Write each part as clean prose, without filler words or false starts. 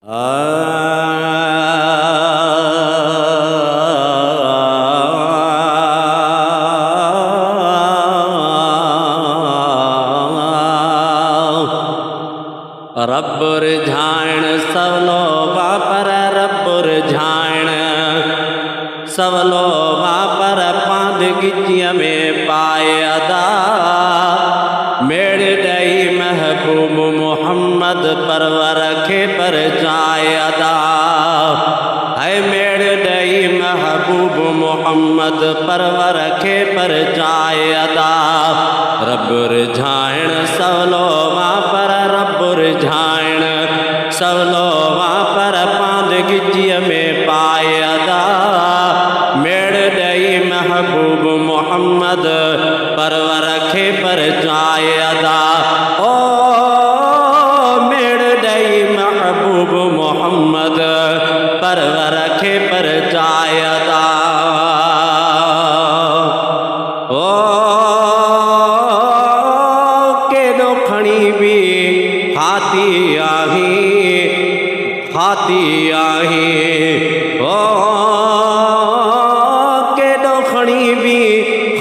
रब्बुर झाण सवलो वापर रब्बुर झाण सवलो वापर पांद गिजिया में पाए अदा मेड़ दई महबूब मोहम्मद परवर खे पर जाए अदा है मेड़ दई महबूब मोहम्मद परवर खे पर जाए अदा रब्बुर झाण सवलो वापर रब्बुर झाण सवलो वापर पांद गिजिया में पाए अदा मेड़ दई महबूब मोहम्मद परवर खे पर जाए अदा ओ मेड़ दई महबूब मोहम्मद परवर खे पर जाए अदा ओ के दो खणी भी हाथी आही ओ के दो खणी भी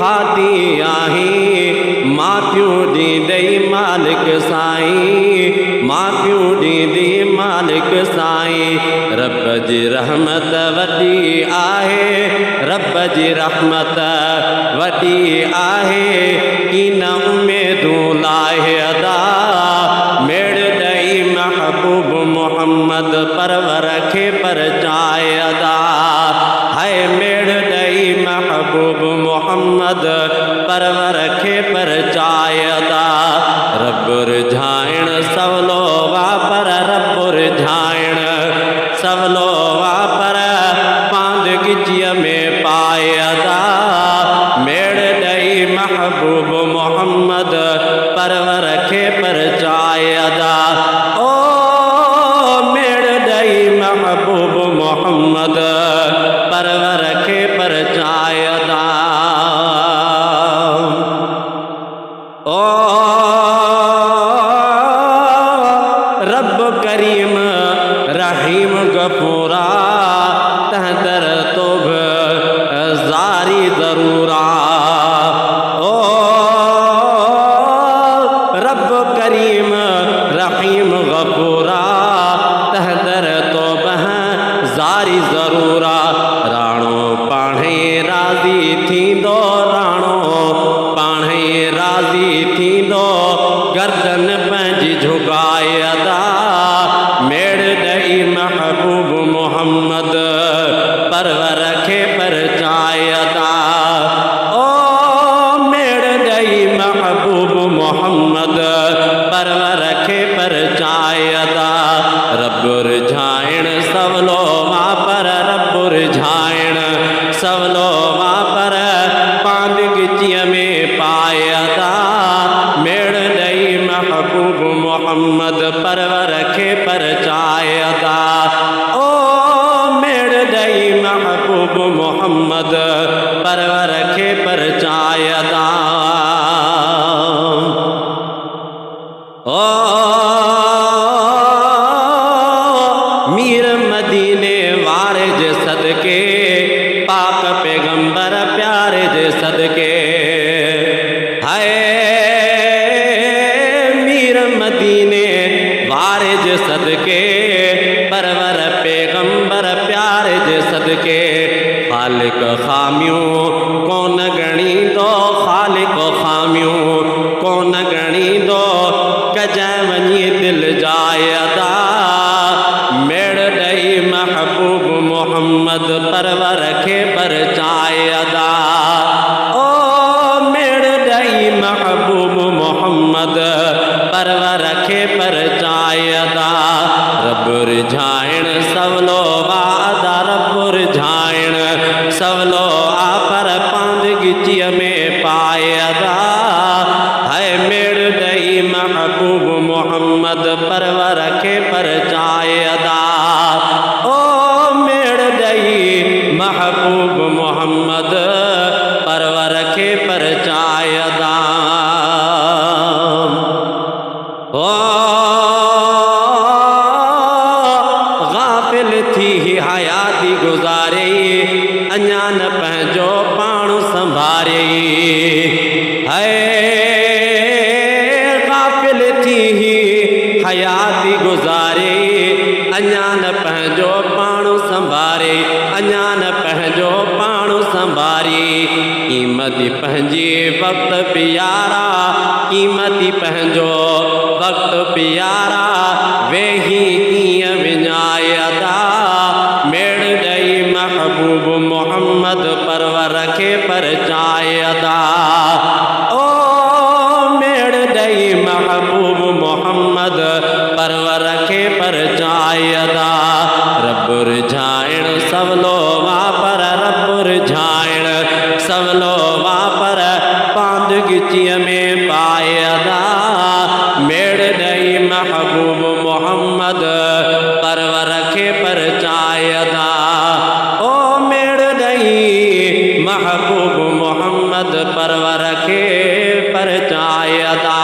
हाथी आही माथियूं ॾींदई मालिक साईं माथियूं ॾींदी मालिक साईं रब जी रहमत वॾी आहे रब जी रहमत वॾी आहे की न उमेदूं लाहे अदा मेड़ दई महबूब मोहम्मद परवर खे पर जाए अदा है मेड़ दई महबूब मोहम्मद परवर खे पर जाए अदा रब्बुर झाण सवलो वापर रब्बुर झाण सवलो वापर पांद गिजिया में पाए अदा मेड़ दई महबूब मोहम्मद परवर खे पर जाए अदा ओ मेड़ दई महबूब मोहम्मद परवर खे पर जाए अदा ओ रब करीम रहीम गफूरा तहदर तोब जारी जरूरा ओ रब करीम रहीम गफूरा तहदर तोब जारी जरूरा राणो पाणे राज़ी थींदो राणो पाणे राज़ी थींदो गर्दन पंहिंजी झुकाए अदा मेड़ दई महबूब मोहम्मद परवर खे पर जाए अदा ओ मेड़ दई महबूब मोहम्मद परवर खे पर जाए अदा रब्बुर झाण सवलो वापर रब्बुर झाण सवलो वापर पांद गिजिया में पाए अदा मेड़ दई महबूब मोहम्मद परवर खे पर जाए अदा ओ मेड़ दई महबूब मोहम्मद परवर खे पर जाए अदा ओ मीर मदीने वारे जे सदके पाक पैगंबर प्यारे जे सदके हाय मीर मदीने वारे जे सदके परवर पैगंबर प्यारे जे सदके खालिक खामियूं कोन गणींदो खालिक खामियूं कोन गणींदो कजै वञी दिल जाए अदा मेड़ दई महबूब मोहम्मद परवर खे पर जाए अदा ओ मेड़ दई महबूब मोहम्मद परवर खे पर जाए अदा रब्बुर झाण सवलो वादा रब्बुर झाण सवलो आपर पांद गिजिया में पाए अदा है मेड़ दई महबूब मोहम्मद परवर खे पर जाए अदा ओ मेड़ दई महबूब मोहम्मद परवर खे पर जाए अदा ओ गुज़ारे है गाफ़िल थी हयाती गुज़ारे अञा न पंहिंजो पाणो संभारे अञा न पंहिंजो पाणो संभारे क़ीमती पंहिंजे वक़्तु प्यारा क़ीमती पंहिंजो वक़्तु प्यारा वेही कीअं विञाए अदा मेड़ ॾेई महबूब मोहम्मद परवर खे परचाए अदा ओ मेड़ ॾेई महबूब मोहम्मद परवर खे परचाए अदा रब रिझाइण सवलो वापर रब रिझाइण सवलो वापर पांदगिचीअ में पाए अदा मेड़ ॾेई महबूब मोहम्मद परवर खे परचाए अदा ओ मेड़ ॾेई महबूब मोहम्मद परवर खे परचाए अदा